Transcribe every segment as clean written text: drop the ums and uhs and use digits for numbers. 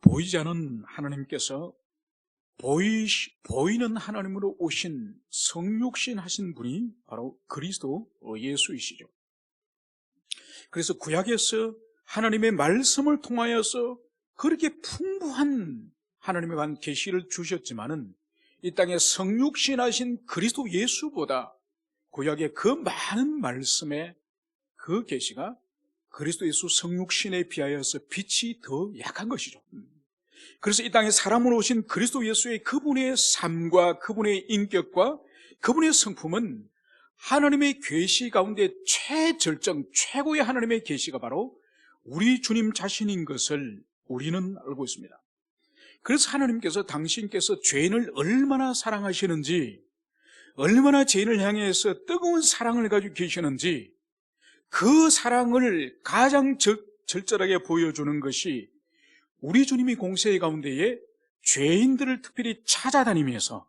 보이지 않은 하나님께서 보이는 하나님으로 오신 성육신 하신 분이 바로 그리스도 예수이시죠. 그래서 구약에서 하나님의 말씀을 통하여서 그렇게 풍부한 하나님에 관한 계시를 주셨지만은 이 땅에 성육신 하신 그리스도 예수보다 구약의 그 많은 말씀의 그 계시가 그리스도 예수 성육신에 비하여서 빛이 더 약한 것이죠. 그래서 이 땅에 사람으로 오신 그리스도 예수의 그분의 삶과 그분의 인격과 그분의 성품은 하나님의 계시 가운데 최절정, 최고의 하나님의 계시가 바로 우리 주님 자신인 것을 우리는 알고 있습니다. 그래서 하나님께서 당신께서 죄인을 얼마나 사랑하시는지, 얼마나 죄인을 향해서 뜨거운 사랑을 가지고 계시는지, 그 사랑을 가장 절절하게 보여주는 것이 우리 주님이 공생의 가운데에 죄인들을 특별히 찾아다니면서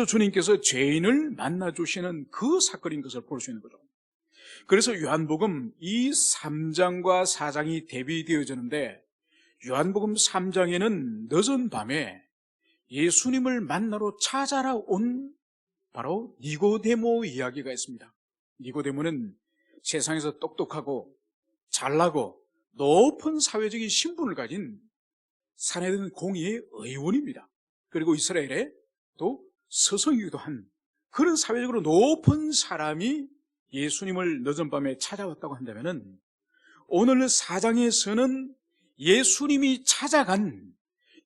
주님께서 죄인을 만나주시는 그 사건인 것을 볼 수 있는 거죠. 그래서 요한복음 이 3장과 4장이 대비되어지는데, 요한복음 3장에는 늦은 밤에 예수님을 만나러 찾아라 온 바로 니고데모 이야기가 있습니다. 니고데모는 세상에서 똑똑하고 잘나고 높은 사회적인 신분을 가진 사내든 공의의 의원입니다. 그리고 이스라엘의 또 서성이기도 한 그런 사회적으로 높은 사람이 예수님을 늦은 밤에 찾아왔다고 한다면은, 오늘 4장에서는 예수님이 찾아간,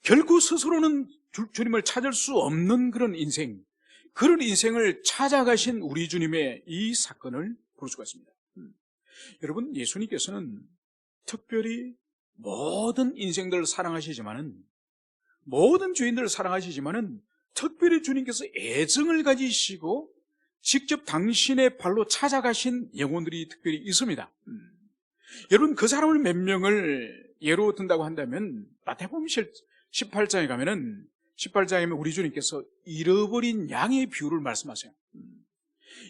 결코 스스로는 주님을 찾을 수 없는 그런 인생을 찾아가신 우리 주님의 이 사건을 볼 수가 있습니다. 여러분, 예수님께서는 특별히 모든 인생들을 사랑하시지만은, 모든 죄인들을 사랑하시지만은 특별히 주님께서 애정을 가지시고 직접 당신의 발로 찾아가신 영혼들이 특별히 있습니다. 여러분, 그 사람을 몇 명을 예로 든다고 한다면 마태복음 18장에 가면은, 18장에 우리 주님께서 잃어버린 양의 비유를 말씀하세요.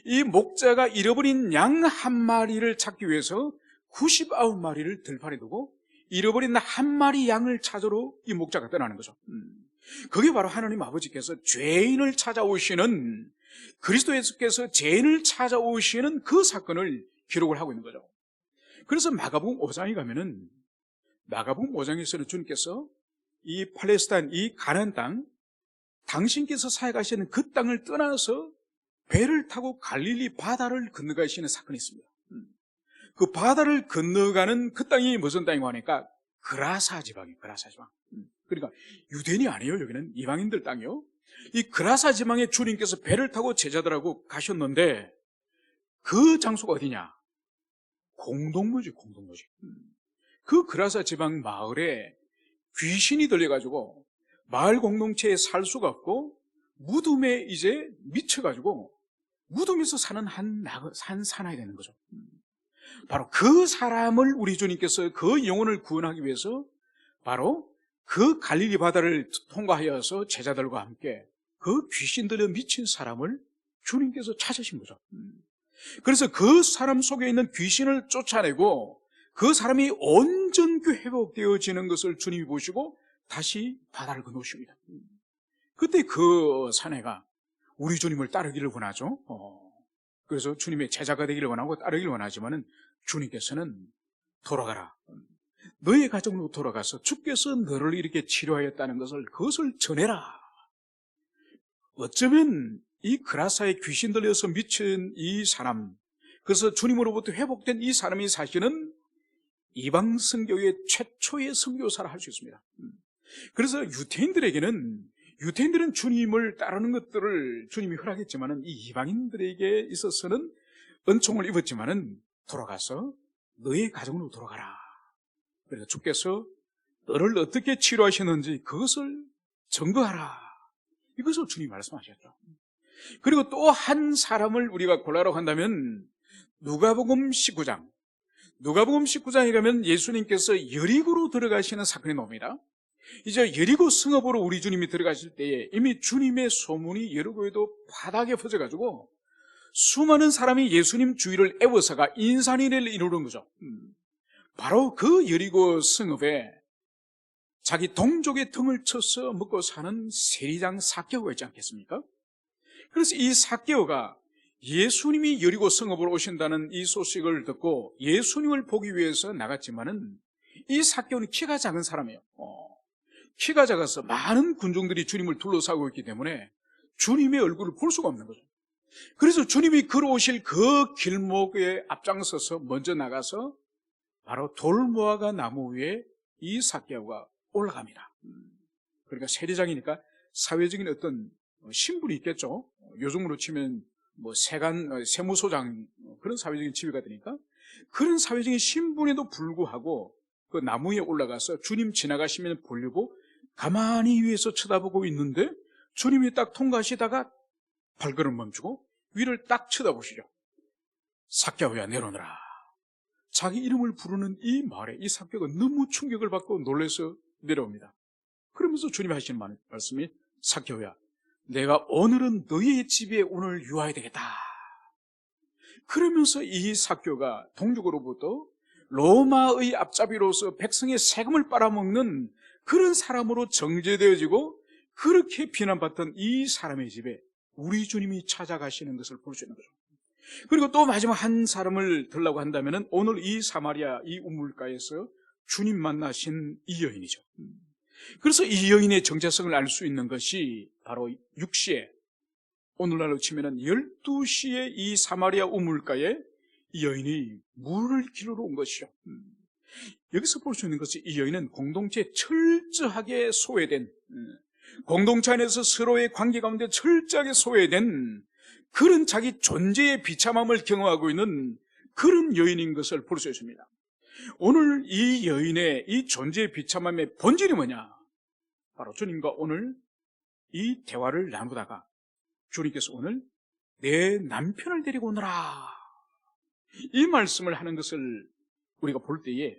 이 목자가 잃어버린 양 한 마리를 찾기 위해서 99마리를 들판에 두고 잃어버린 한 마리 양을 찾으러 이 목자가 떠나는 거죠. 그게 바로 하나님 아버지께서 죄인을 찾아오시는, 그리스도 예수께서 죄인을 찾아오시는 그 사건을 기록을 하고 있는 거죠. 그래서 마가복음 5장에 가면은, 마가복음 5장에서는 주님께서 이 팔레스타인, 이 가나안 땅, 당신께서 사역하시는 그 땅을 떠나서 배를 타고 갈릴리 바다를 건너가시는 사건이 있습니다. 그 바다를 건너가는 그 땅이 무슨 땅이고 하니까 그라사 지방이에요. 그라사 지방. 그러니까 유대인이 아니에요. 여기는 이방인들 땅이요. 이 그라사 지방에 주님께서 배를 타고 제자들하고 가셨는데, 그 장소가 어디냐? 공동묘지. 그 그라사 지방 마을에 귀신이 들려가지고 마을 공동체에 살 수가 없고 무덤에 이제 미쳐가지고 무덤에서 사는 한 사나이 되는 거죠. 바로 그 사람을 우리 주님께서, 그 영혼을 구원하기 위해서 바로 그 갈릴리 바다를 통과하여서 제자들과 함께 그 귀신들에 미친 사람을 주님께서 찾으신 거죠. 그래서 그 사람 속에 있는 귀신을 쫓아내고 그 사람이 온전히 회복되어지는 것을 주님이 보시고 다시 바다를 건너십니다. 그때 그 사내가 우리 주님을 따르기를 원하죠. 그래서 주님의 제자가 되기를 원하고 따르기를 원하지만은 주님께서는 돌아가라. 너의 가정으로 돌아가서 주께서 너를 이렇게 치료하였다는 것을, 그것을 전해라. 어쩌면 이 그라사의 귀신 들려서 미친 이 사람, 그래서 주님으로부터 회복된 이 사람이 사실은 이방 선교의 최초의 선교사라 할 수 있습니다. 그래서 유대인들은 주님을 따르는 것들을 주님이 허락했지만은 이 이방인들에게 있어서는 은총을 입었지만은 돌아가서 너의 가정으로 돌아가라. 그래서 주께서 너를 어떻게 치료하셨는지 그것을 증거하라. 이것을 주님이 말씀하셨죠. 그리고 또 한 사람을 우리가 골라라고 한다면 누가복음 19장에 가면 예수님께서 여리고로 들어가시는 사건이 나옵니다. 이제 여리고 성읍으로 우리 주님이 들어가실 때에 이미 주님의 소문이 여리고에도 바닥에 퍼져가지고 수많은 사람이 예수님 주위를 애워서가 인산인해를 이루는 거죠. 바로 그 여리고 성읍에 자기 동족의 등을 쳐서 먹고 사는 세리장 삭개오가 있지 않겠습니까? 그래서 이 삭개오가 예수님이 여리고 성읍으로 오신다는 이 소식을 듣고 예수님을 보기 위해서 나갔지만은 이 삭개오는 키가 작은 사람이에요. 키가 작아서 많은 군중들이 주님을 둘러싸고 있기 때문에 주님의 얼굴을 볼 수가 없는 거죠. 그래서 주님이 걸어오실 그 길목에 앞장서서 먼저 나가서 바로 돌무화과 나무 위에 이 삭개오가 올라갑니다. 그러니까 세리장이니까 사회적인 어떤 신분이 있겠죠. 요즘으로 치면 뭐 세무소장 그런 사회적인 지위가 되니까 그런 사회적인 신분에도 불구하고 그 나무 위에 올라가서 주님 지나가시면 보려고 가만히 위에서 쳐다보고 있는데 주님이 딱 통과하시다가 발걸음 멈추고 위를 딱 쳐다보시죠. 삭개오야 내려오너라. 자기 이름을 부르는 이 말에 이 삭개오가 너무 충격을 받고 놀라서 내려옵니다. 그러면서 주님이 하시는 말씀이 삭개오야 내가 오늘은 너의 집에 오늘 유하야 되겠다. 그러면서 이 삭개오가 동족으로부터 로마의 앞잡이로서 백성의 세금을 빨아먹는 그런 사람으로 정죄되어지고 그렇게 비난받던 이 사람의 집에 우리 주님이 찾아가시는 것을 볼 수 있는 거죠. 그리고 또 마지막 한 사람을 들라고 한다면 오늘 이 사마리아 이 우물가에서 주님 만나신 이 여인이죠. 그래서 이 여인의 정체성을 알 수 있는 것이 바로 6시에 오늘날로 치면 12시에 이 사마리아 우물가에 이 여인이 물을 길러 온 것이죠. 여기서 볼 수 있는 것이 이 여인은 공동체에 철저하게 소외된, 공동체 안에서 서로의 관계 가운데 철저하게 소외된 그런 자기 존재의 비참함을 경험하고 있는 그런 여인인 것을 볼 수 있습니다. 오늘 이 여인의 이 존재의 비참함의 본질이 뭐냐? 바로 주님과 오늘 이 대화를 나누다가 주님께서 오늘 내 남편을 데리고 오너라 이 말씀을 하는 것을 우리가 볼 때에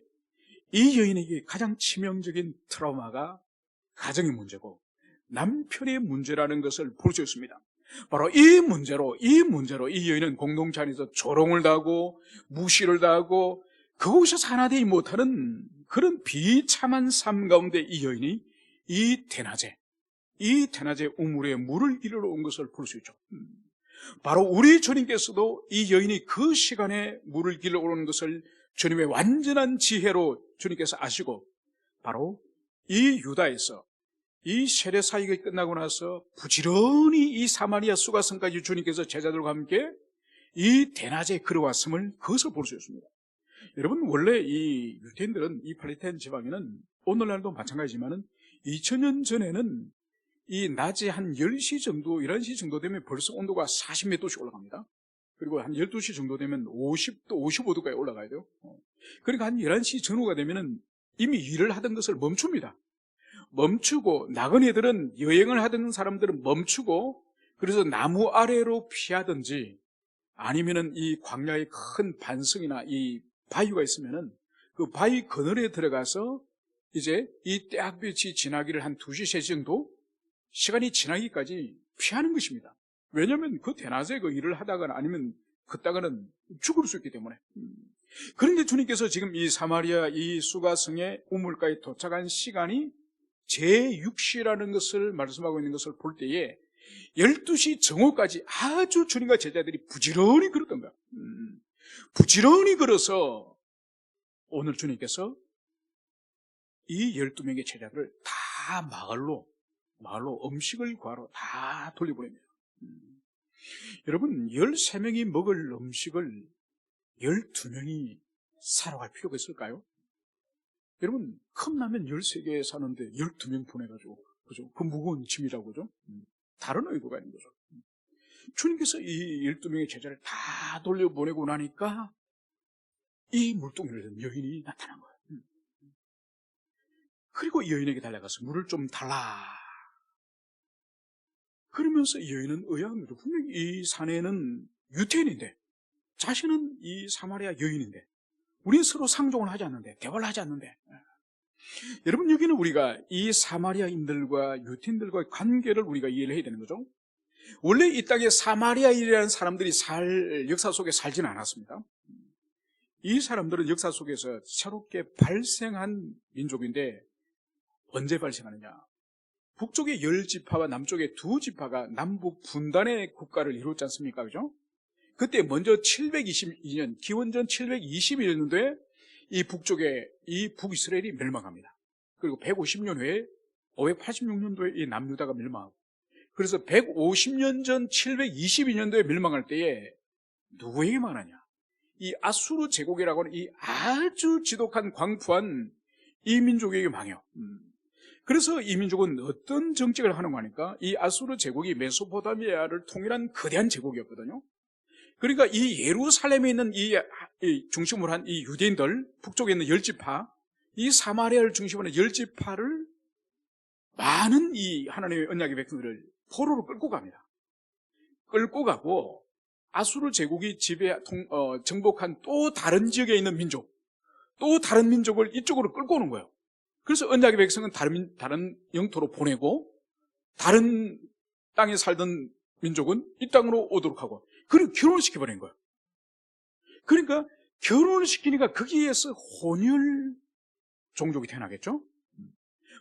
이 여인에게 가장 치명적인 트라우마가 가정의 문제고 남편의 문제라는 것을 볼 수 있습니다. 바로 이 문제로 이 여인은 공동체 안에서 조롱을 당하고 무시를 당하고 그곳에서 하나 되지 못하는 그런 비참한 삶 가운데 이 여인이 이 대낮에 우물에 물을 길러 온 것을 볼 수 있죠. 바로 우리 주님께서도 이 여인이 그 시간에 물을 길러 오는 것을 주님의 완전한 지혜로 주님께서 아시고 바로 이 유다에서 이 세례 사역이 끝나고 나서 부지런히 이 사마리아 수가성까지 주님께서 제자들과 함께 이 대낮에 걸어왔음을 그것을 볼 수 있습니다. 여러분 원래 이 유대인들은 이 팔레스타인 지방에는 오늘날도 마찬가지지만은 2000년 전에는 이 낮에 한 10시 정도 11시 정도 되면 벌써 온도가 40몇 도씩 올라갑니다. 그리고 한 12시 정도 되면 50도 55도까지 올라가야 돼요. 그러니까 한 11시 전후가 되면은 이미 일을 하던 것을 멈춥니다. 멈추고 나그네들은 여행을 하던 사람들은 멈추고 그래서 나무 아래로 피하든지 아니면은 이 광야에 큰 반성이나 이 바위가 있으면은 그 바위 그늘에 들어가서 이제 이 때학볕이 지나기를 한 2시, 3시 정도 시간이 지나기까지 피하는 것입니다. 왜냐하면 그 대낮에 그 일을 하다가 아니면 걷다가는 죽을 수 있기 때문에. 그런데 주님께서 지금 이 사마리아 이 수가성의 우물가에 도착한 시간이 제6시라는 것을 말씀하고 있는 것을 볼 때에 12시 정오까지 아주 주님과 제자들이 부지런히 걸었던 거야. 부지런히 걸어서 오늘 주님께서 이 12명의 제자들을 다 마을로 음식을 구하러 다 돌려보냅니다. 여러분 13명이 먹을 음식을 12명이 사러 갈 필요가 있을까요? 여러분 컵라면 13개 사는데 12명 보내가지고 그죠? 그 무거운 짐이라고 그죠? 다른 의도가 있는 거죠. 주님께서 이 12명의 제자를 다 돌려보내고 나니까 이 물동이를 든 여인이 나타난 거예요. 그리고 이 여인에게 달려가서 물을 좀 달라. 그러면서 이 여인은 의아합니다. 분명히 이 사내는 유태인인데 자신은 이 사마리아 여인인데 우리는 서로 상종을 하지 않는데 대화를 하지 않는데 여러분 여기는 우리가 이 사마리아인들과 유태인들과의 관계를 우리가 이해를 해야 되는 거죠. 원래 이 땅에 사마리아인이라는 사람들이 역사 속에 살지는 않았습니다. 이 사람들은 역사 속에서 새롭게 발생한 민족인데 언제 발생하느냐? 북쪽의 10지파와 남쪽의 2지파가 남북 분단의 국가를 이뤘지 않습니까? 그죠? 그때 먼저 722년, 기원전 721년도에 이 북쪽에 이 북이스라엘이 멸망합니다. 그리고 150년 후에 586년도에 이 남유다가 멸망하고, 그래서 150년 전 722년도에 멸망할 때에 누구에게 말하냐? 이 아수르 제국이라고 하는 이 아주 지독한 광푸한 이 민족에게 망해요. 그래서 이 민족은 어떤 정책을 하는 거니까 이 아수르 제국이 메소포타미아를 통일한 거대한 제국이었거든요. 그러니까 이 예루살렘에 있는 이 중심으로 한 이 유대인들, 북쪽에 있는 10지파, 이 사마리아를 중심으로 한 10지파를 많은 이 하나님의 언약의 백성들을 포로로 끌고 갑니다. 끌고 가고 아수르 제국이 정복한 또 다른 지역에 있는 민족, 또 다른 민족을 이쪽으로 끌고 오는 거예요. 그래서 언약의 백성은 다른 영토로 보내고 다른 땅에 살던 민족은 이 땅으로 오도록 하고, 그리고 결혼을 시켜버린 거예요. 그러니까 결혼을 시키니까 거기에서 혼혈 종족이 태어나겠죠?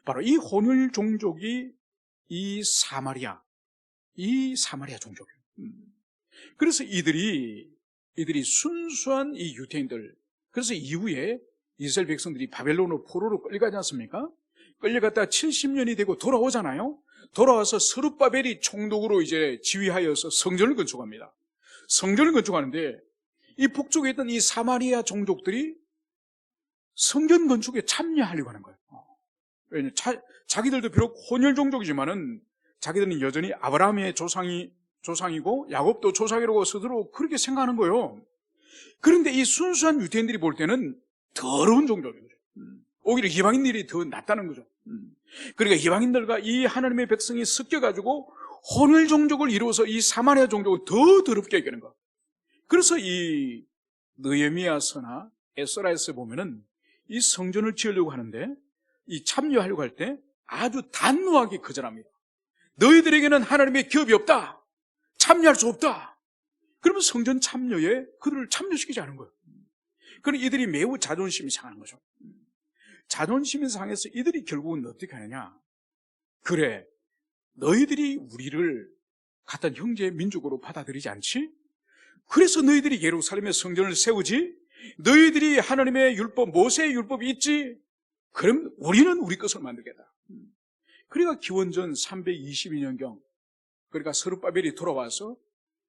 바로 이 혼혈 종족이 이 사마리아 종족이에요. 그래서 이들이 순수한 이 유대인들, 그래서 이후에 이스라엘 백성들이 바벨론으로 포로로 끌려가지 않습니까? 끌려갔다 70년이 되고 돌아오잖아요. 돌아와서 스룹바벨이 총독으로 이제 지휘하여서 성전을 건축합니다. 성전을 건축하는데 이 북쪽에 있던 이 사마리아 종족들이 성전 건축에 참여하려고 하는 거예요. 왜냐하면 자기들도 비록 혼혈 종족이지만은 자기들은 여전히 아브라함의 조상이고 야곱도 조상이라고 스스로 그렇게 생각하는 거예요. 그런데 이 순수한 유대인들이 볼 때는 더러운 종족인 거죠. 오히려 이방인들이 더 낫다는 거죠. 그러니까 이방인들과 이 하나님의 백성이 섞여가지고 혼혈 종족을 이루어서 이 사마리아 종족을 더 더럽게 여기는 거. 그래서 이 느헤미야서나 에스라에서 보면은 이 성전을 지으려고 하는데, 이 참여하려고 할 때 아주 단호하게 거절합니다. 너희들에게는 하나님의 기업이 없다. 참여할 수 없다. 그러면 성전 참여에 그들을 참여시키지 않은 거예요. 그럼 이들이 매우 자존심이 상하는 거죠. 자존심이 상해서 이들이 결국은 어떻게 하느냐? 그래, 너희들이 우리를 같은 형제의 민족으로 받아들이지 않지? 그래서 너희들이 예루살렘에 성전을 세우지? 너희들이 하나님의 율법, 모세의 율법이 있지? 그럼 우리는 우리 것을 만들겠다. 그러니까 기원전 322년경, 그러니까 스룹바벨이 돌아와서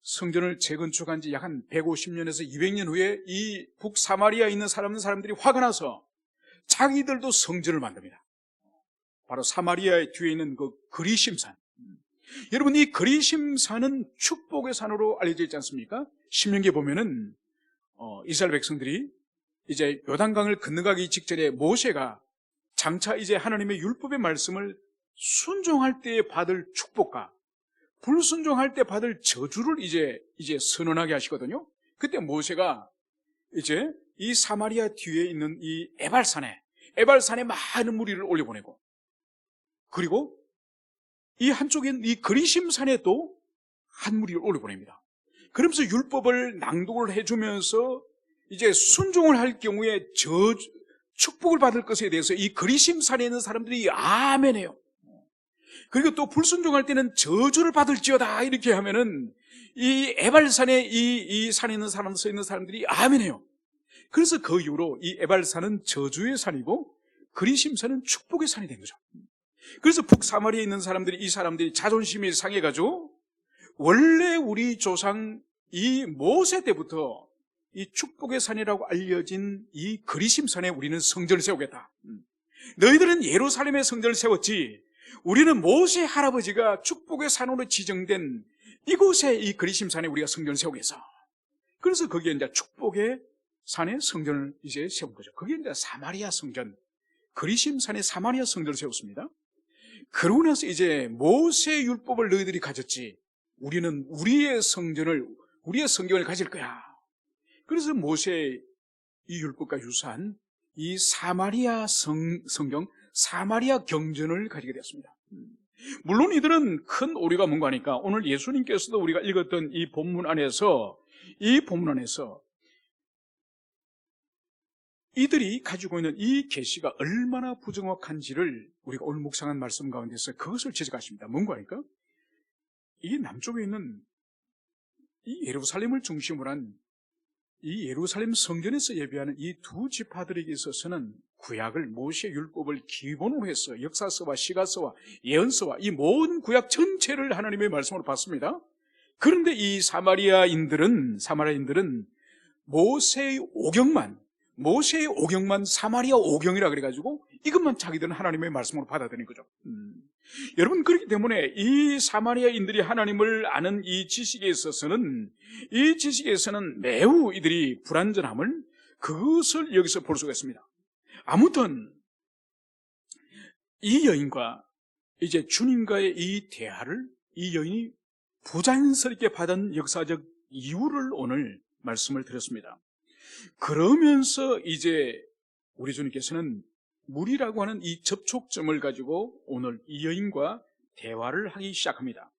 성전을 재건축한 지 약 한 150년에서 200년 후에 이 북사마리아에 있는 사람들이 화가 나서 자기들도 성전을 만듭니다. 바로 사마리아의 뒤에 있는 그 그리심산. 여러분, 이 그리심산은 축복의 산으로 알려져 있지 않습니까? 신명기에 보면은 이스라엘 백성들이 이제 요단강을 건너가기 직전에 모세가 장차 이제 하나님의 율법의 말씀을 순종할 때에 받을 축복과 불순종할 때 받을 저주를 이제 선언하게 하시거든요. 그때 모세가 이제 이 사마리아 뒤에 있는 이 에발산에 많은 무리를 올려보내고, 그리고 이 한쪽에 있는 이 그리심산에 또 한 무리를 올려보냅니다. 그러면서 율법을 낭독을 해주면서 이제 순종을 할 경우에 축복을 받을 것에 대해서 이 그리심산에 있는 사람들이 아멘해요. 그리고 또 불순종할 때는 저주를 받을지어다 이렇게 하면은 이 에발산에 이 산에 있는 사람들이 아멘해요. 그래서 그 이후로 이 에발산은 저주의 산이고 그리심산은 축복의 산이 된 거죠. 그래서 북사마리아에 있는 이 사람들이 자존심이 상해가지고 원래 우리 조상 이 모세 때부터 이 축복의 산이라고 알려진 이 그리심산에 우리는 성전을 세우겠다. 너희들은 예루살렘에 성전을 세웠지, 우리는 모세 할아버지가 축복의 산으로 지정된 이곳에 이 그리심산에 우리가 성전을 세우겠어. 그래서 거기에 이제 축복의 산에 성전을 이제 세운 거죠. 그게 이제 사마리아 성전, 그리심산에 사마리아 성전을 세웠습니다. 그러고 나서 이제 모세 율법을 너희들이 가졌지, 우리는 우리의 성경을 가질 거야. 그래서 모세의 이 율법과 유사한 이 사마리아 성경, 사마리아 경전을 가지게 되었습니다. 물론 이들은 큰 오류가 뭔가 하니까 오늘 예수님께서도 우리가 읽었던 이 본문 안에서 이들이 가지고 있는 이 계시가 얼마나 부정확한지를 우리가 오늘 묵상한 말씀 가운데서 그것을 지적하십니다. 뭔가 하니까 이 남쪽에 있는 이 예루살렘을 중심으로 한 이 예루살렘 성전에서 예배하는 이 두 지파들에게 있어서는 구약을, 모세의 율법을 기본으로 해서 역사서와 시가서와 예언서와 이 모든 구약 전체를 하나님의 말씀으로 봤습니다. 그런데 이 사마리아인들은 모세의 오경만 사마리아 오경이라 그래가지고 이것만 자기들은 하나님의 말씀으로 받아들인 거죠. 여러분, 그렇기 때문에 이 사마리아인들이 하나님을 아는 이 지식에서는 매우 이들이 불완전함을, 그것을 여기서 볼 수가 있습니다. 아무튼 이 여인과 이제 주님과의 이 대화를 이 여인이 부자연스럽게 받은 역사적 이유를 오늘 말씀을 드렸습니다. 그러면서 이제 우리 주님께서는 물이라고 하는 이 접촉점을 가지고 오늘 이 여인과 대화를 하기 시작합니다.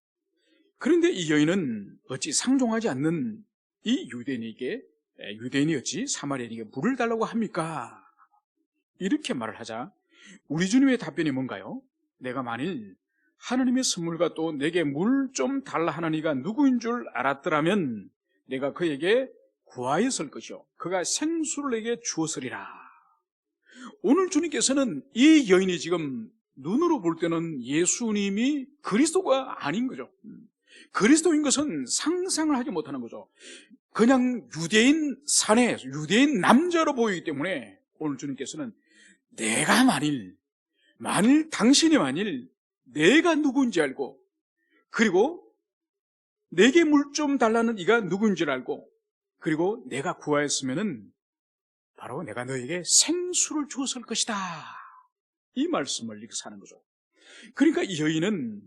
그런데 이 여인은 어찌 상종하지 않는 이 유대인이었지 사마리아인에게 물을 달라고 합니까? 이렇게 말을 하자 우리 주님의 답변이 뭔가요? 내가 만일 하나님의 선물과 또 내게 물 좀 달라 하는 이가 누구인 줄 알았더라면 내가 그에게 구하였을 것이요 그가 생수를 내게 주었으리라. 오늘 주님께서는 이 여인이 지금 눈으로 볼 때는 예수님이 그리스도가 아닌 거죠. 그리스도인 것은 상상을 하지 못하는 거죠. 그냥 유대인 사내, 유대인 남자로 보이기 때문에 오늘 주님께서는 내가 당신이 내가 누구인지 알고, 그리고 내게 물 좀 달라는 이가 누구인지 알고, 그리고 내가 구하였으면은 바로 내가 너에게 생수를 주었을 것이다. 이 말씀을 이렇게 사는 거죠. 그러니까 이 여인은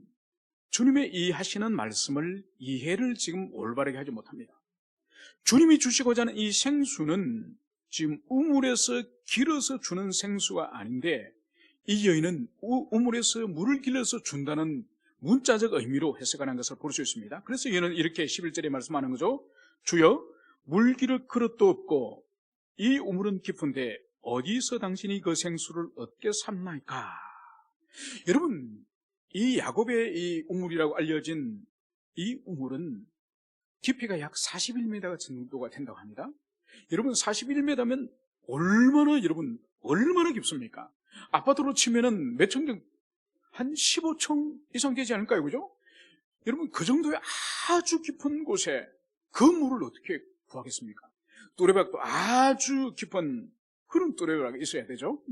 주님의 이 하시는 말씀을 이해를 지금 올바르게 하지 못합니다. 주님이 주시고자 하는 이 생수는 지금 우물에서 길어서 주는 생수가 아닌데 이 여인은 우물에서 물을 길러서 준다는 문자적 의미로 해석하는 것을 볼 수 있습니다. 그래서 여인은 이렇게 11절에 말씀하는 거죠. 주여 물 기를 그릇도 없고 이 우물은 깊은데 어디서 당신이 그 생수를 얻게 삼나이까? 여러분, 이 야곱의 이 우물이라고 알려진 이 우물은 깊이가 약 41m 정도가 된다고 합니다. 여러분, 41m면 얼마나 깊습니까? 아파트로 치면은 몇 층, 한 15층 이상 되지 않을까요? 그죠? 여러분, 그 정도의 아주 깊은 곳에 그 물을 어떻게 구하겠습니까? 뚜레박도 아주 깊은 그런 뚜레박이 있어야 되죠.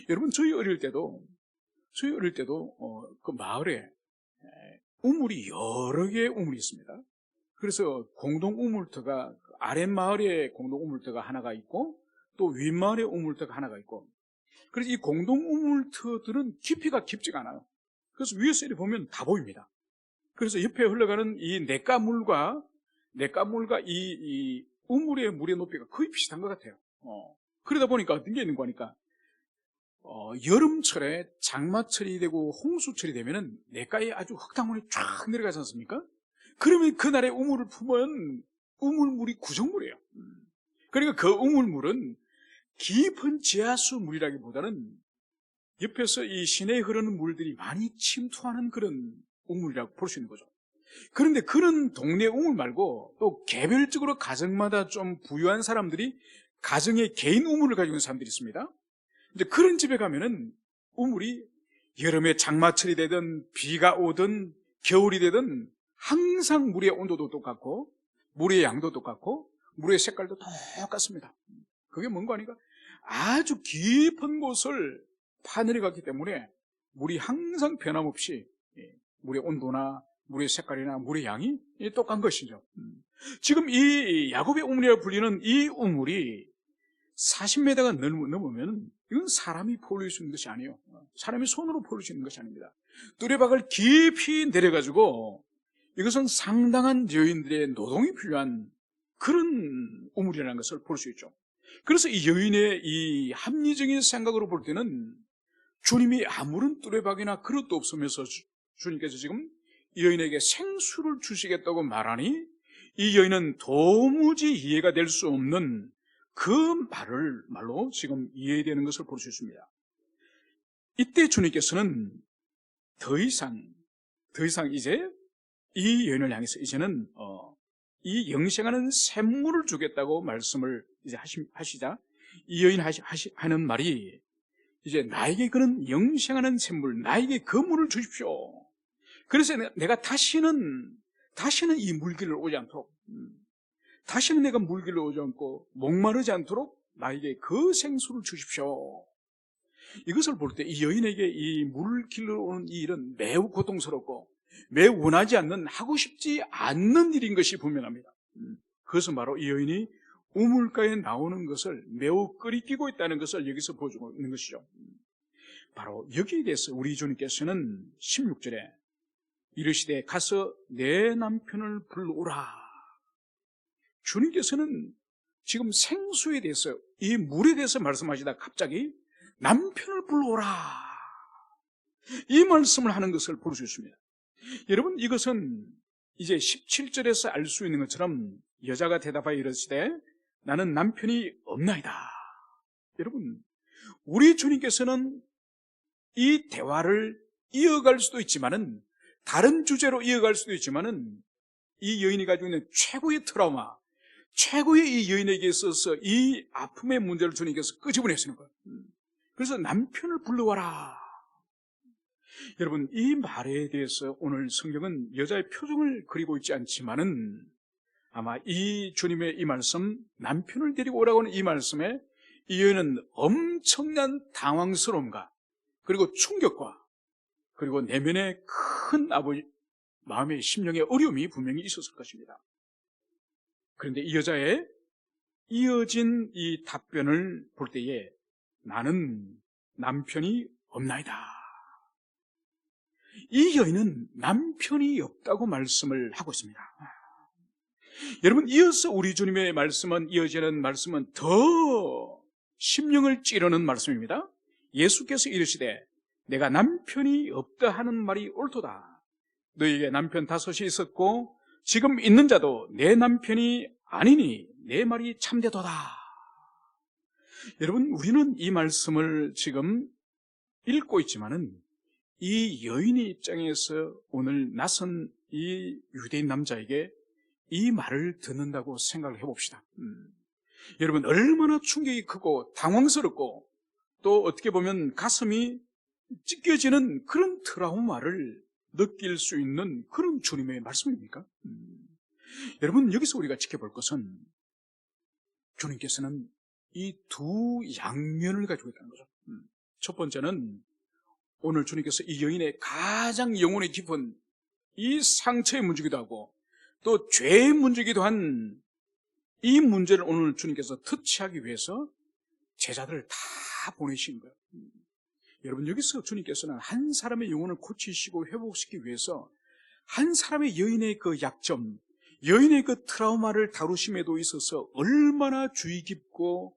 여러분, 저희 어릴 때도 그 마을에 우물이 여러 개의 우물이 있습니다. 그래서 공동 우물터가 아랫마을에 공동 우물터가 하나가 있고 또 윗마을에 우물터가 하나가 있고, 그래서 이 공동 우물터들은 깊이가 깊지가 않아요. 그래서 위에서 이렇게 보면 다 보입니다. 그래서 옆에 흘러가는 이 냇가물과 이 우물의 물의 높이가 거의 비슷한 것 같아요. 그러다 보니까 어떤 게 있는 거니까 여름철에 장마철이 되고 홍수철이 되면은 냇가에 아주 흙탕물이 쫙 내려가지 않습니까? 그러면 그날의 우물을 품은 우물물이 구정물이에요. 그러니까 그 우물물은 깊은 지하수 물이라기보다는 옆에서 이 시내에 흐르는 물들이 많이 침투하는 그런 우물이라고 볼 수 있는 거죠. 그런데 그런 동네 우물 말고 또 개별적으로 가정마다 좀 부유한 사람들이 가정의 개인 우물을 가지고 있는 사람들이 있습니다. 이제 그런 집에 가면은 우물이 여름에 장마철이 되든 비가 오든 겨울이 되든 항상 물의 온도도 똑같고 물의 양도 똑같고 물의 색깔도 똑같습니다. 그게 뭔가 하니까 아주 깊은 곳을 파내려갔기 때문에 물이 항상 변함없이 물의 온도나 물의 색깔이나 물의 양이 똑같은 것이죠. 지금 이 야곱의 우물이라고 불리는 이 우물이 40m가 넘으면 이건 사람이 포를 수 있는 것이 아니에요. 사람이 손으로 포를 수 있는 것이 아닙니다. 뚜레박을 깊이 내려가지고 이것은 상당한 여인들의 노동이 필요한 그런 우물이라는 것을 볼 수 있죠. 그래서 이 여인의 이 합리적인 생각으로 볼 때는 주님이 아무런 뚜레박이나 그릇도 없으면서 주님께서 지금 이 여인에게 생수를 주시겠다고 말하니 이 여인은 도무지 이해가 될 수 없는 그 말로 지금 이해되는 것을 볼 수 있습니다. 이때 주님께서는 더 이상 이제 이 여인을 향해서 이제는 이 영생하는 샘물을 주겠다고 말씀을 이제 하시자 이 여인 하는 말이 이제 나에게 그런 영생하는 샘물, 나에게 그 물을 주십시오. 그래서 내가 다시는 이 물길을 오지 않도록, 다시는 내가 물길을 오지 않고 목마르지 않도록 나에게 그 생수를 주십시오. 이것을 볼 때 이 여인에게 이 물길로 오는 이 일은 매우 고통스럽고 매우 원하지 않는, 하고 싶지 않는 일인 것이 분명합니다. 그것은 바로 이 여인이 우물가에 나오는 것을 매우 끄리끼고 있다는 것을 여기서 보여주고 있는 것이죠. 바로 여기에 대해서 우리 주님께서는 16절에 이르시되 가서 내 남편을 불러오라. 주님께서는 지금 생수에 대해서, 이 물에 대해서 말씀하시다 갑자기 남편을 불러오라, 이 말씀을 하는 것을 볼 수 있습니다. 여러분, 이것은 이제 17절에서 알 수 있는 것처럼 여자가 대답하여 이르시되 나는 남편이 없나이다. 여러분, 우리 주님께서는 이 대화를 이어갈 수도 있지만은, 다른 주제로 이어갈 수도 있지만은, 이 여인이 가지고 있는 최고의 트라우마, 최고의 이 여인에게 있어서 이 아픔의 문제를 주님께서 끄집어내시는 거예요. 그래서 남편을 불러와라. 여러분, 이 말에 대해서 오늘 성경은 여자의 표정을 그리고 있지 않지만은 아마 이 주님의 이 말씀, 남편을 데리고 오라고 하는 이 말씀에 이 여인은 엄청난 당황스러움과 그리고 충격과 그리고 내면의 큰 마음의 심령의 어려움이 분명히 있었을 것입니다. 그런데 이 여자의 이어진 이 답변을 볼 때에 나는 남편이 없나이다. 이 여인은 남편이 없다고 말씀을 하고 있습니다. 여러분, 이어서 우리 주님의 말씀은, 이어지는 말씀은 더 심령을 찌르는 말씀입니다. 예수께서 이르시되 내가 남편이 없다 하는 말이 옳도다. 너에게 남편 5이 있었고 지금 있는 자도 내 남편이 아니니 내 말이 참되도다. 여러분, 우리는 이 말씀을 지금 읽고 있지만은 이 여인의 입장에서 오늘 낯선 이 유대인 남자에게 이 말을 듣는다고 생각을 해봅시다. 여러분, 얼마나 충격이 크고 당황스럽고 또 어떻게 보면 가슴이 찢겨지는 그런 트라우마를 느낄 수 있는 그런 주님의 말씀입니까? 여러분, 여기서 우리가 지켜볼 것은 주님께서는 이 두 양면을 가지고 있다는 거죠. 첫 번째는 오늘 주님께서 이 여인의 가장 영혼이 깊은 이 상처의 문제기도 하고 또 죄의 문제기도 한 이 문제를 오늘 주님께서 터치하기 위해서 제자들을 다 보내신 거예요. 여러분, 여기서 주님께서는 한 사람의 영혼을 고치시고 회복시키기 위해서 한 사람의 여인의 그 약점, 여인의 그 트라우마를 다루심에도 있어서 얼마나 주의 깊고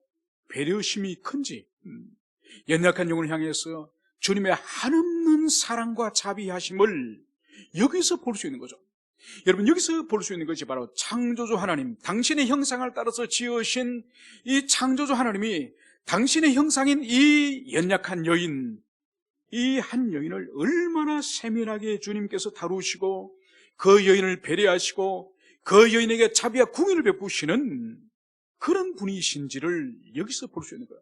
배려심이 큰지, 연약한 영혼을 향해서 주님의 한없는 사랑과 자비하심을 여기서 볼 수 있는 거죠. 여러분, 여기서 볼 수 있는 것이 바로 창조주 하나님, 당신의 형상을 따라서 지으신 이 창조주 하나님이 당신의 형상인 이 연약한 여인, 이 한 여인을 얼마나 세밀하게 주님께서 다루시고 그 여인을 배려하시고 그 여인에게 자비와 궁유를 베푸시는 그런 분이신지를 여기서 볼 수 있는 거예요.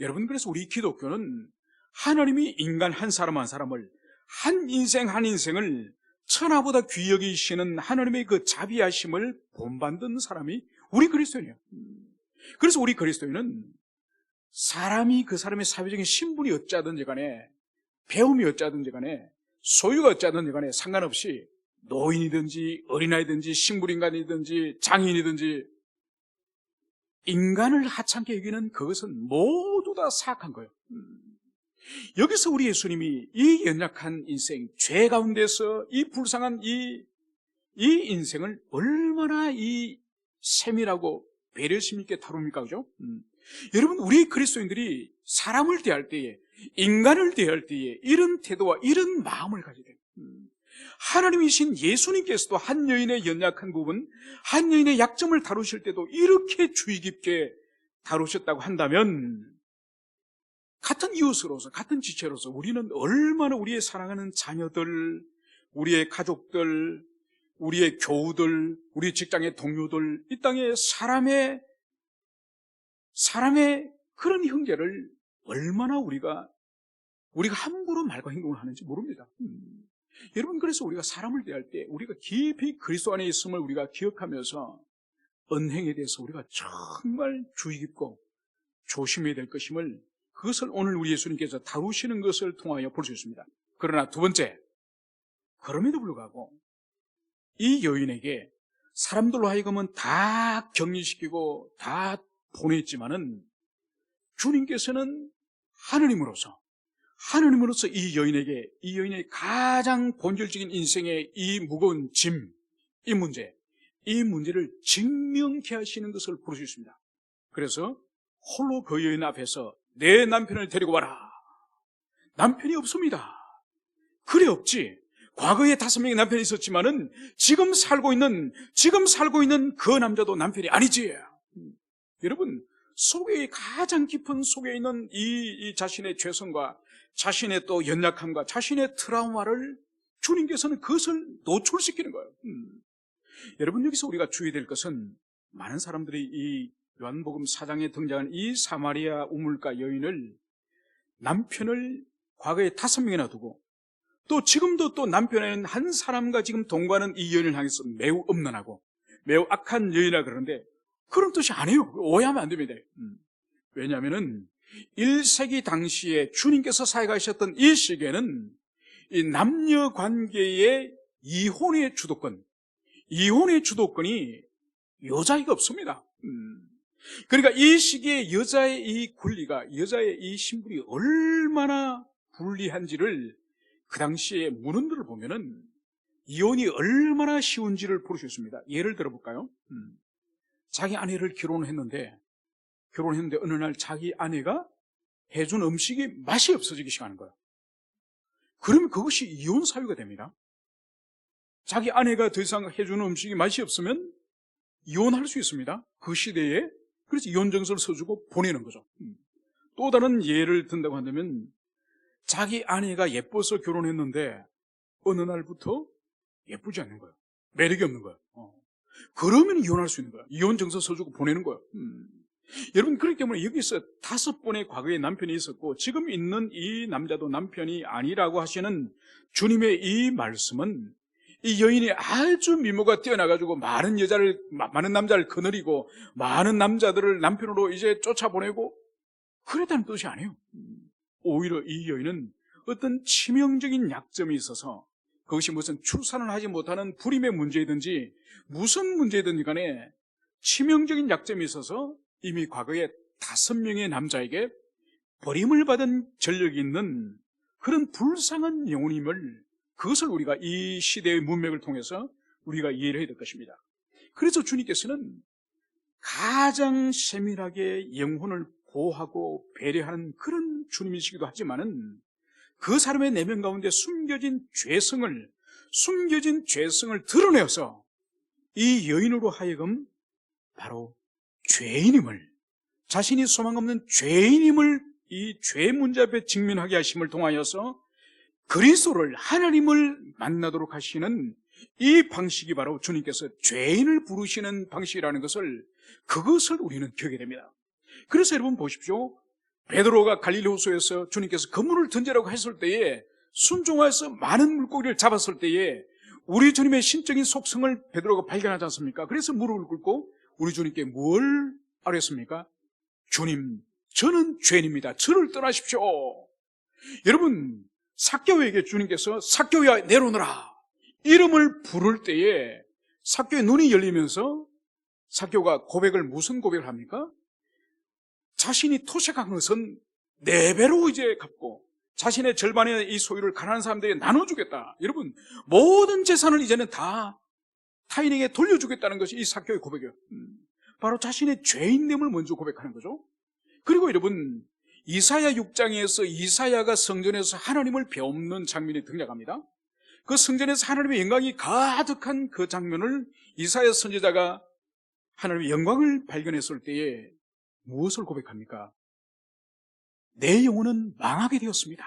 여러분, 그래서 우리 기독교는 하나님이 인간 한 사람 한 사람을, 한 인생 한 인생을 천하보다 귀히 여기시는 하나님의 그 자비하심을 본받는 사람이 우리 그리스도인이에요. 그래서 우리 그리스도인은 사람이 그 사람의 사회적인 신분이 어찌하든지 간에, 배움이 어찌하든지 간에, 소유가 어찌하든지 간에 상관없이 노인이든지 어린아이든지 식물인간이든지 장인이든지 인간을 하찮게 여기는 그것은 모두 다 사악한 거예요. 여기서 우리 예수님이 이 연약한 인생, 죄 가운데서 이 불쌍한 이 인생을 얼마나 이 세밀하고 배려심 있게 다룹니까? 그죠? 여러분, 우리 그리스도인들이 사람을 대할 때에, 인간을 대할 때에 이런 태도와 이런 마음을 가져야 돼요. 하나님이신 예수님께서도 한 여인의 연약한 부분, 한 여인의 약점을 다루실 때도 이렇게 주의 깊게 다루셨다고 한다면, 같은 이웃으로서, 같은 지체로서 우리는 얼마나 우리의 사랑하는 자녀들, 우리의 가족들, 우리의 교우들, 우리 직장의 동료들, 이 땅에 사람의 그런 형제를 얼마나 우리가 함부로 말과 행동을 하는지 모릅니다. 여러분, 그래서 우리가 사람을 대할 때 우리가 깊이 그리스도 안에 있음을 우리가 기억하면서 언행에 대해서 우리가 정말 주의 깊고 조심해야 될 것임을, 그것을 오늘 우리 예수님께서 다루시는 것을 통하여 볼 수 있습니다. 그러나 두 번째, 그럼에도 불구하고 이 여인에게 사람들로 하여금은 다 격리시키고 다 보냈지만은 주님께서는 하느님으로서 이 여인의 가장 본질적인 인생의 이 무거운 짐, 이 문제를 증명케 하시는 것을 볼 수 있습니다. 그래서 홀로 그 여인 앞에서 내 남편을 데리고 와라. 남편이 없습니다. 그래, 없지. 과거에 5명의 남편이 있었지만은 지금 살고 있는 그 남자도 남편이 아니지. 여러분, 가장 깊은 속에 있는 이 자신의 죄성과 자신의 또 연약함과 자신의 트라우마를 주님께서는 그것을 노출시키는 거예요. 여러분, 여기서 우리가 주의될 것은, 많은 사람들이 이 요한복음 4장에 등장한 이 사마리아 우물가 여인을, 남편을 과거에 5명이나 두고 또 지금도 또 남편에는 한 사람과 지금 동거하는 이 여인을 향해서 매우 엄난하고 매우 악한 여인이라 그러는데, 그런 뜻이 아니에요. 오해하면 안 됩니다. 왜냐하면 1세기 당시에 주님께서 사역하셨던 이 시기에는 이 남녀 관계의 이혼의 주도권이 여자에게 없습니다. 그러니까 이 시기에 여자의 이 권리가, 여자의 이 신분이 얼마나 불리한지를 그 당시의 문헌들을 보면은 이혼이 얼마나 쉬운지를 볼 수 있습니다. 예를 들어볼까요? 자기 아내를 결혼했는데 어느 날 자기 아내가 해준 음식이 맛이 없어지기 시작하는 거예요. 그러면 그것이 이혼 사유가 됩니다. 자기 아내가 더 이상 해주는 음식이 맛이 없으면 이혼할 수 있습니다. 그 시대에. 그래서 이혼 증서를 써주고 보내는 거죠. 또 다른 예를 든다고 한다면, 자기 아내가 예뻐서 결혼했는데 어느 날부터 예쁘지 않는 거예요. 매력이 없는 거예요. 그러면 이혼할 수 있는 거예요. 이혼 증서 써주고 보내는 거예요. 여러분, 그렇기 때문에 여기서 5번의 과거에 남편이 있었고 지금 있는 이 남자도 남편이 아니라고 하시는 주님의 이 말씀은, 이 여인이 아주 미모가 뛰어나가지고 많은 남자를 거느리고 많은 남자들을 남편으로 이제 쫓아보내고 그랬다는 뜻이 아니에요. 오히려 이 여인은 어떤 치명적인 약점이 있어서, 그것이 무슨 출산을 하지 못하는 불임의 문제이든지 무슨 문제이든지 간에 치명적인 약점이 있어서 이미 과거에 5명의 남자에게 버림을 받은 전력이 있는 그런 불쌍한 영혼임을, 그것을 우리가 이 시대의 문맥을 통해서 우리가 이해를 해야 될 것입니다. 그래서 주님께서는 가장 세밀하게 영혼을 보호하고 배려하는 그런 주님이시기도 하지만은, 그 사람의 내면 가운데 숨겨진 죄성을 드러내어서 이 여인으로 하여금 바로 자신이 소망 없는 죄인임을 이 죄 문제 앞에 직면하게 하심을 통하여서 그리스도를, 하나님을 만나도록 하시는 이 방식이 바로 주님께서 죄인을 부르시는 방식이라는 그것을 우리는 기억해야 됩니다. 그래서 여러분 보십시오. 베드로가 갈릴리 호수에서 주님께서 그물을 던지라고 했을 때에 순종해서 많은 물고기를 잡았을 때에 우리 주님의 신적인 속성을 베드로가 발견하지 않습니까? 그래서 무릎을 꿇고 우리 주님께 뭘 아뢰었습니까? 주님, 저는 죄인입니다. 저를 떠나십시오. 여러분, 삭개오에게 주님께서 삭개오야 내려오너라 이름을 부를 때에 삭개오의 눈이 열리면서 삭개오가 무슨 고백을 합니까? 자신이 토색한 것은 4배로 이제 갚고 자신의 절반의 이 소유를 가난한 사람들에게 나눠주겠다. 여러분, 모든 재산을 이제는 다 타인에게 돌려주겠다는 것이 이 삭개오의 고백이에요. 바로 자신의 죄인됨을 먼저 고백하는 거죠. 그리고 여러분, 이사야 6장에서 이사야가 성전에서 하나님을 배움는 장면이 등장합니다. 그 성전에서 하나님의 영광이 가득한 그 장면을 이사야 선지자가 하나님의 영광을 발견했을 때에 무엇을 고백합니까? 내 영혼은 망하게 되었습니다.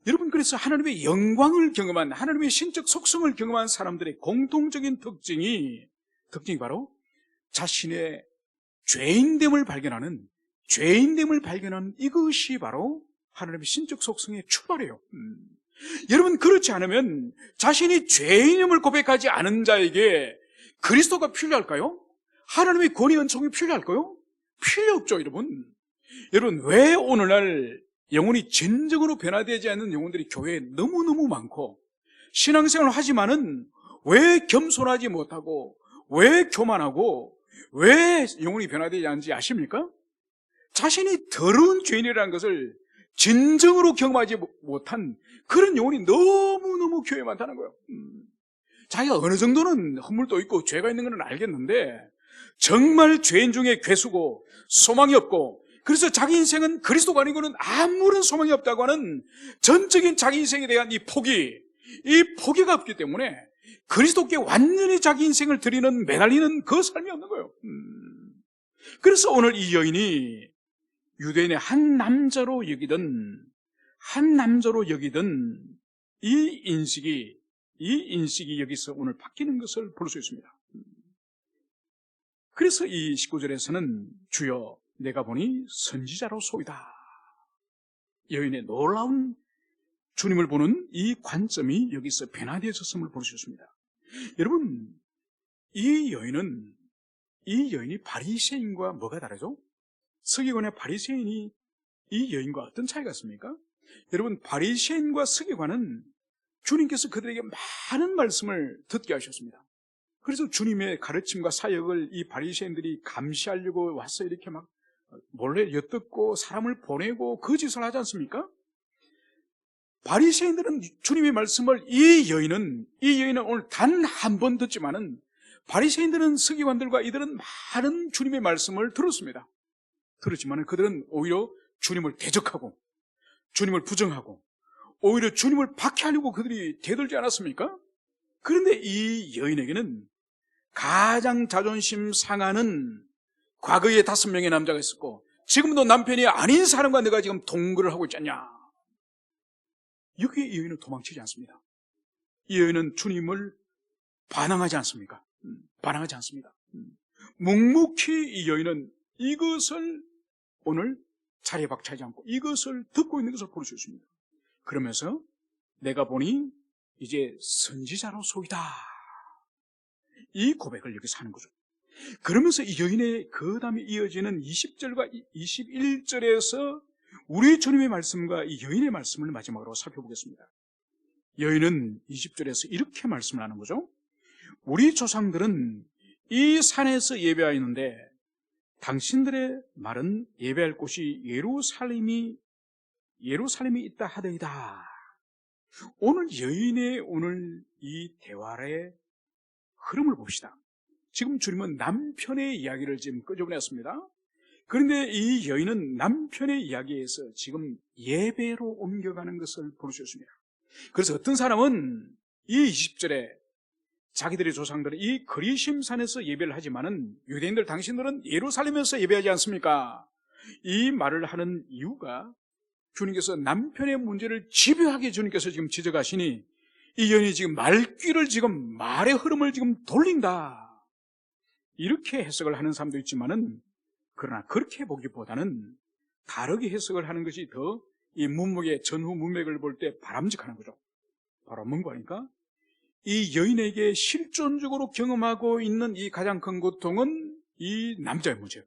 여러분, 그래서 하나님의 영광을 경험한, 하나님의 신적 속성을 경험한 사람들의 공통적인 특징이 바로 자신의 죄인됨을 발견하는 이것이 바로 하나님의 신적 속성의 출발이에요. 여러분, 그렇지 않으면 자신이 죄인임을 고백하지 않은 자에게 그리스도가 필요할까요? 하나님의 권위 은총이 필요할까요? 필요 없죠, 여러분. 여러분, 왜 오늘날 영혼이 진정으로 변화되지 않는 영혼들이 교회에 너무너무 많고, 신앙생활을 하지만은 왜 겸손하지 못하고, 왜 교만하고, 왜 영혼이 변화되지 않는지 아십니까? 자신이 더러운 죄인이라는 것을 진정으로 경험하지 못한 그런 영혼이 너무너무 교회에 많다는 거예요. 자기가 어느 정도는 허물도 있고 죄가 있는 건 알겠는데 정말 죄인 중에 괴수고 소망이 없고, 그래서 자기 인생은 그리스도가 아니고는 아무런 소망이 없다고 하는 전적인 자기 인생에 대한 이 포기가 없기 때문에 그리스도께 완전히 자기 인생을 매달리는 그 삶이 없는 거예요. 그래서 오늘 이 여인이 유대인의 한 남자로 여기던 이 인식이 여기서 오늘 바뀌는 것을 볼 수 있습니다. 그래서 이 19절에서는 주여 내가 보니 선지자로소이다. 여인의 놀라운 주님을 보는 이 관점이 여기서 변화되어졌음을 볼 수 있습니다. 여러분, 이 여인이 바리새인과 뭐가 다르죠? 서기관의 바리새인이 이 여인과 어떤 차이가 있습니까? 여러분, 바리새인과 서기관은 주님께서 그들에게 많은 말씀을 듣게 하셨습니다. 그래서 주님의 가르침과 사역을 이 바리새인들이 감시하려고 와서 이렇게 막 몰래 엿듣고 사람을 보내고 그 짓을 하지 않습니까? 바리새인들은 주님의 말씀을 이 여인은 오늘 단 한 번 듣지만은 바리새인들은 서기관들과 이들은 많은 주님의 말씀을 들었지만은 그들은 오히려 주님을 대적하고 주님을 부정하고 오히려 주님을 박해하려고 그들이 대들지 않았습니까? 그런데 이 여인에게는 가장 자존심 상하는 과거에 5명의 남자가 있었고 지금도 남편이 아닌 사람과 내가 지금 동거를 하고 있지 않냐. 여기에 이 여인은 도망치지 않습니다. 이 여인은 주님을 반항하지 않습니까? 반항하지 않습니다. 묵묵히 이 여인은 이것을 오늘 자리에 박차지 않고 이것을 듣고 있는 것을 볼 수 있습니다. 그러면서 내가 보니 이제 선지자로소이다. 이 고백을 여기서 하는 거죠. 그러면서 이 여인의 그 다음에 이어지는 20절과 21절에서 우리 주님의 말씀과 이 여인의 말씀을 마지막으로 살펴보겠습니다. 여인은 20절에서 이렇게 말씀을 하는 거죠. 우리 조상들은 이 산에서 예배하였는데 당신들의 말은 예배할 곳이 예루살렘이 있다 하더이다. 오늘 여인의 이 대화의 흐름을 봅시다. 지금 주님은 남편의 이야기를 지금 끄집어냈습니다. 그런데 이 여인은 남편의 이야기에서 지금 예배로 옮겨가는 것을 볼 수 있습니다. 그래서 어떤 사람은 이 20절에 자기들의 조상들은 이 거리심산에서 예배를 하지만은 유대인들 당신들은 예루살렘에서 예배하지 않습니까? 이 말을 하는 이유가 주님께서 남편의 문제를 집요하게 주님께서 지금 지적하시니 이 여인이 지금 말의 흐름을 지금 돌린다. 이렇게 해석을 하는 사람도 있지만은 그러나 그렇게 보기보다는 다르게 해석을 하는 것이 더 이 문맥의 전후 문맥을 볼 때 바람직한 거죠. 바로 뭔가 하니까 이 여인에게 실존적으로 경험하고 있는 이 가장 큰 고통은 이 남자의 문제예요.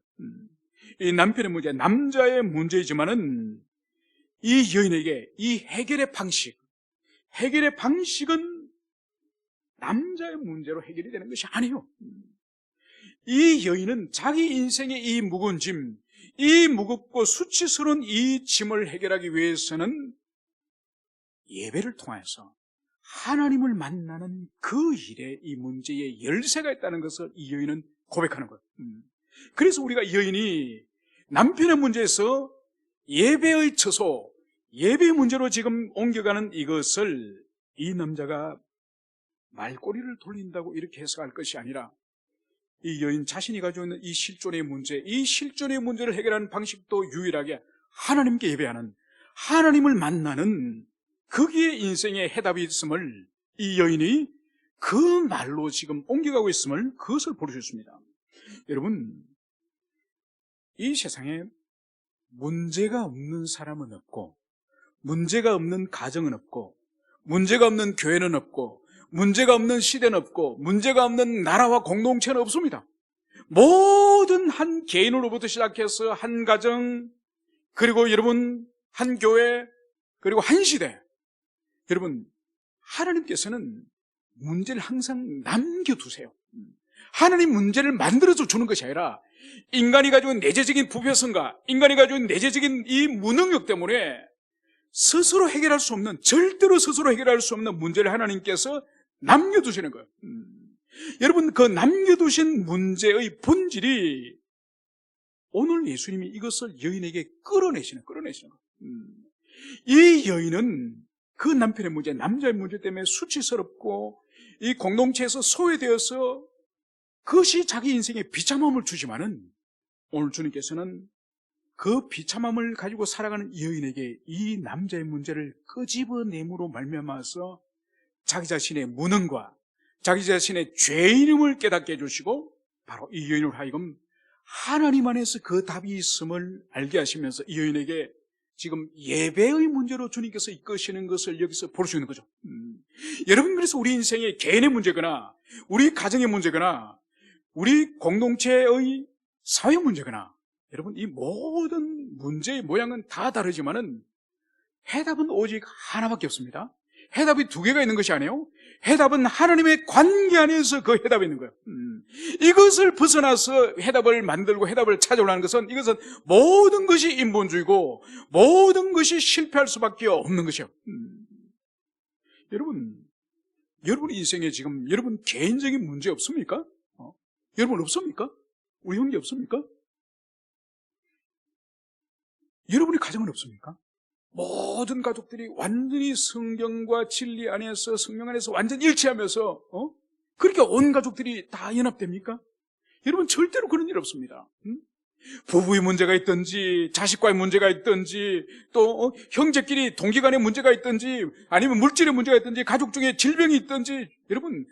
이 남편의 문제, 남자의 문제이지만은 이 여인에게 이 해결의 방식은 남자의 문제로 해결이 되는 것이 아니에요. 이 여인은 자기 인생의 이 무거운 짐, 이 무겁고 수치스러운 이 짐을 해결하기 위해서는 예배를 통해서 하나님을 만나는 그 일에 이 문제에 열쇠가 있다는 것을 이 여인은 고백하는 거예요. 그래서 우리가 이 여인이 남편의 문제에서 예배의 처소, 예배의 문제로 지금 옮겨가는 이것을 이 남자가 말꼬리를 돌린다고 이렇게 해석할 것이 아니라 이 여인 자신이 가지고 있는 이 실존의 문제, 이 실존의 문제를 해결하는 방식도 유일하게 하나님께 예배하는, 하나님을 만나는, 거기에 인생의 해답이 있음을 이 여인이 그 말로 지금 옮겨가고 있음을, 그것을 보여주셨습니다. 여러분, 이 세상에 문제가 없는 사람은 없고, 문제가 없는 가정은 없고, 문제가 없는 교회는 없고, 문제가 없는 시대는 없고, 문제가 없는 나라와 공동체는 없습니다. 모든 한 개인으로부터 시작해서 한 가정, 그리고 여러분 한 교회, 그리고 한 시대, 여러분 하나님께서는 문제를 항상 남겨두세요. 하나님 문제를 만들어서 주는 것이 아니라 인간이 가지고 있는 내재적인 부패성과 인간이 가지고 있는 내재적인 이 무능력 때문에 스스로 해결할 수 없는, 절대로 스스로 해결할 수 없는 문제를 하나님께서 남겨두시는 거예요. 여러분, 그 남겨두신 문제의 본질이 오늘 예수님이 이것을 여인에게 끌어내시는 거예요. 이 여인은 그 남편의 문제, 남자의 문제 때문에 수치스럽고 이 공동체에서 소외되어서 그것이 자기 인생에 비참함을 주지만은 오늘 주님께서는 그 비참함을 가지고 살아가는 여인에게 이 남자의 문제를 끄집어내므로 말미암아서 자기 자신의 무능과 자기 자신의 죄인임을 깨닫게 해주시고 바로 이 여인으로 하여금 하나님 안에서 그 답이 있음을 알게 하시면서 이 여인에게 지금 예배의 문제로 주님께서 이끄시는 것을 여기서 볼 수 있는 거죠. 여러분, 그래서 우리 인생의 개인의 문제거나 우리 가정의 문제거나 우리 공동체의 사회 문제거나 여러분, 이 모든 문제의 모양은 다 다르지만은 해답은 오직 하나밖에 없습니다. 해답이 두 개가 있는 것이 아니에요. 해답은 하나님의 관계 안에서 그 해답이 있는 거예요. 이것을 벗어나서 해답을 만들고 해답을 찾아오려는 것은, 이것은 모든 것이 인본주의고 모든 것이 실패할 수밖에 없는 것이에요. 여러분 인생에 지금 여러분 개인적인 문제 없습니까? 여러분 없습니까? 우리 형제 없습니까? 여러분의 가정은 없습니까? 모든 가족들이 완전히 성경과 진리 안에서, 성령 안에서 완전히 일치하면서 그렇게 온 가족들이 다 연합됩니까? 여러분, 절대로 그런 일 없습니다. 부부의 문제가 있든지 자식과의 문제가 있든지 또 형제끼리 동기간의 문제가 있든지 아니면 물질의 문제가 있든지 가족 중에 질병이 있든지, 여러분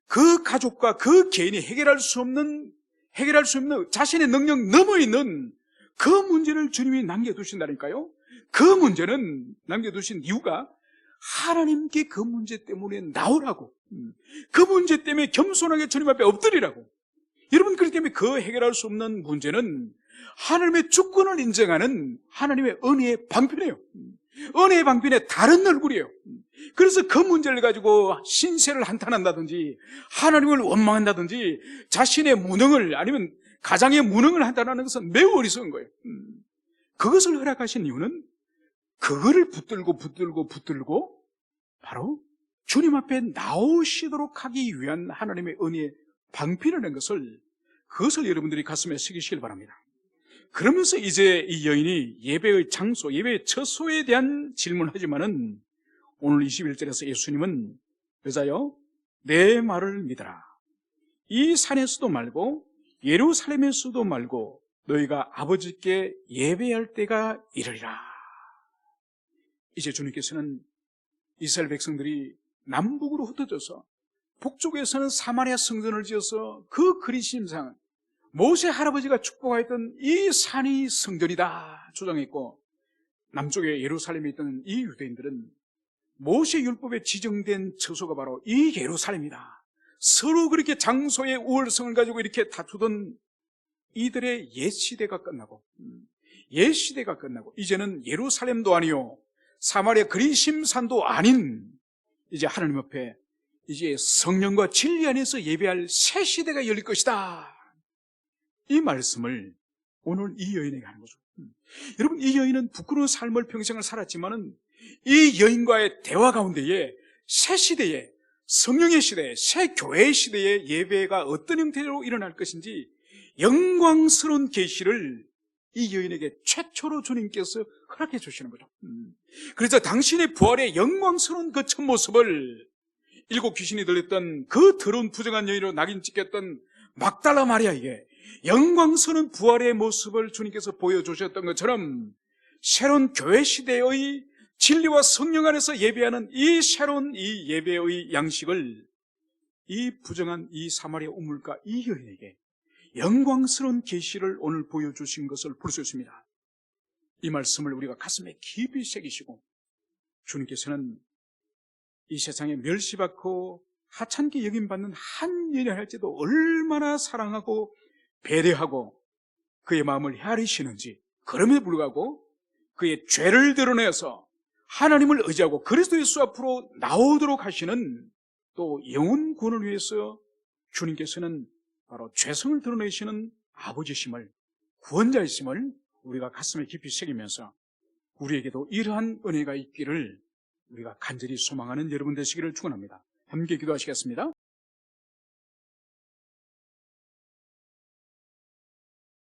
그 가족과 그 개인이 해결할 수 없는 자신의 능력 넘어 있는 그 문제를 주님이 남겨두신다니까요. 그 문제는 남겨두신 이유가 하나님께 그 문제 때문에 나오라고, 그 문제 때문에 겸손하게 주님 앞에 엎드리라고. 여러분, 그렇기 때문에 그 해결할 수 없는 문제는 하나님의 주권을 인정하는 하나님의 은혜의 방편이에요. 은혜의 방편의 다른 얼굴이에요. 그래서 그 문제를 가지고 신세를 한탄한다든지 하나님을 원망한다든지 자신의 무능을, 아니면 가장의 무능을 한탄하는 것은 매우 어리석은 거예요. 그것을 허락하신 이유는 그거를 붙들고 바로 주님 앞에 나오시도록 하기 위한 하나님의 은혜의 방편이라는 것을, 그것을 여러분들이 가슴에 새기시길 바랍니다. 그러면서 이제 이 여인이 예배의 장소, 예배의 처소에 대한 질문을 하지만은 오늘 21절에서 예수님은 여자여, 내 말을 믿어라. 이 산에서도 말고 예루살렘에서도 말고 너희가 아버지께 예배할 때가 이르리라. 이제 주님께서는 이스라엘 백성들이 남북으로 흩어져서 북쪽에서는 사마리아 성전을 지어서 그 그리심상 모세 할아버지가 축복하였던 이 산이 성전이다 주장했고, 남쪽에 예루살렘에 있던 이 유대인들은 모세 율법에 지정된 처소가 바로 이 예루살렘이다. 서로 그렇게 장소의 우월성을 가지고 이렇게 다투던 이들의 옛 시대가 끝나고 이제는 예루살렘도 아니요 사마리아 그리심산도 아닌 이제 하나님 앞에 이제 성령과 진리 안에서 예배할 새 시대가 열릴 것이다. 이 말씀을 오늘 이 여인에게 하는 거죠. 여러분, 이 여인은 부끄러운 삶을 평생을 살았지만은 이 여인과의 대화 가운데에 새 시대에, 성령의 시대에, 새 교회의 시대에 예배가 어떤 형태로 일어날 것인지 영광스러운 계시를 이 여인에게 최초로 주님께서 허락해 주시는 거죠. 그래서 당신의 부활의 영광스러운 그 첫 모습을 일곱 귀신이 들렸던 그 더러운 부정한 여인으로 낙인 찍혔던 막달라 마리아에게 영광스러운 부활의 모습을 주님께서 보여주셨던 것처럼 새로운 교회 시대의 진리와 성령 안에서 예배하는 이 새로운 이 예배의 양식을 이 부정한 이 사마리아 우물가 이 여인에게 영광스러운 계시를 오늘 보여주신 것을 볼 수 있습니다. 이 말씀을 우리가 가슴에 깊이 새기시고 주님께서는 이 세상에 멸시받고 하찮게 여김받는 한 여인을 할지도 얼마나 사랑하고 배려하고 그의 마음을 헤아리시는지, 그럼에도 불구하고 그의 죄를 드러내서 하나님을 의지하고 그리스도 예수 앞으로 나오도록 하시는 또 영혼 구원을 위해서 주님께서는 바로 죄성을 드러내시는 아버지심을, 구원자이심을 우리가 가슴에 깊이 새기면서 우리에게도 이러한 은혜가 있기를 우리가 간절히 소망하는 여러분 되시기를 축원합니다. 함께 기도하시겠습니다.